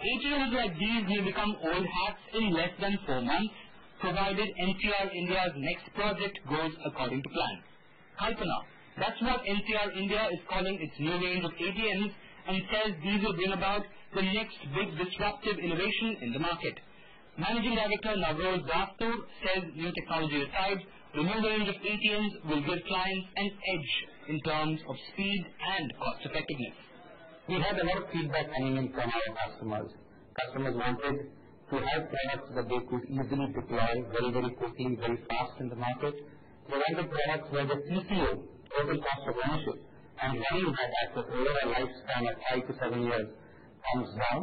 ATMs like these may become old hats in less than 4 months, provided NCR India's next project goes according to plan. Kalpana, that's what NCR India is calling its new range of ATMs and says these will bring about the next big disruptive innovation in the market. Managing Director Navroz Dastur says new technology aside, the new range of ATMs will give clients an edge in terms of speed and cost effectiveness. We had a lot of feedback coming in from our customers. Customers wanted to have products that they could easily deploy very, very quickly, very fast in the market. They wanted products where the TCO, total cost of ownership, and running that asset over a lifespan of 5 to 7 years comes down.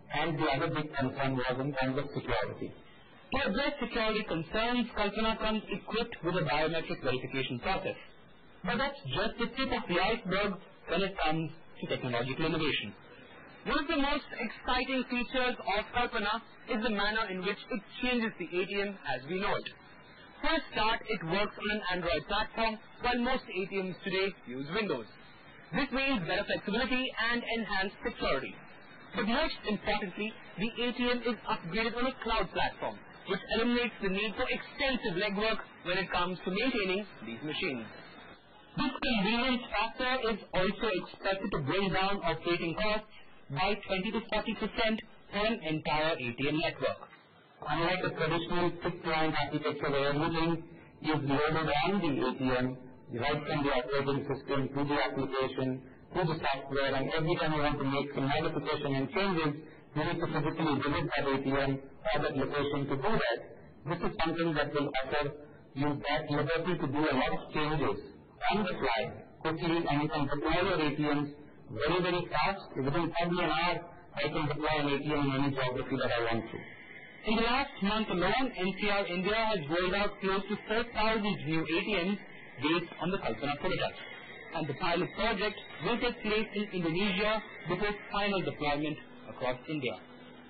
And the other big concern was in terms of security. To address security concerns, Kalpana comes equipped with a biometric verification process. But that's just the tip of the iceberg when it comes to technological innovation. One of the most exciting features of Kalpana is the manner in which it changes the ATM as we know it. For a start, it works on an Android platform, while most ATMs today use Windows. This means better flexibility and enhanced security. But most importantly, the ATM is upgraded on a cloud platform, which eliminates the need for extensive legwork when it comes to maintaining these machines. This convenience factor is also expected to bring down operating costs by 20 to 40% for an entire ATM network. Unlike a traditional fixed client architecture where everything is loaded on the ATM, right from the operating system to the application, to the software, and every time you want to make some modification and changes, you need to physically visit that ATM or that location to do that. This is something that will offer you that liberty to do a lot of changes on the fly, quickly, and you can deploy your ATMs very, very fast. Within probably an hour, I can deploy an ATM in any geography that I want to. In the last month alone, NCR India has rolled out close to 4,000 new ATMs based on the Kalpana prototype. And the pilot project will take place in Indonesia before final deployment across India.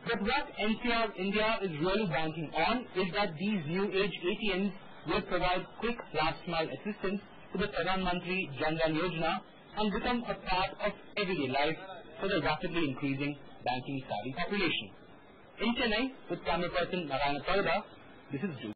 But what NCR India is really banking on is that these new age ATMs will provide quick last mile assistance to the Pradhan Mantri Jan Dhan Yojana and become a part of everyday life for the rapidly increasing banking savvy population. In Chennai, with camera person Narayana Sarda, this is Drew.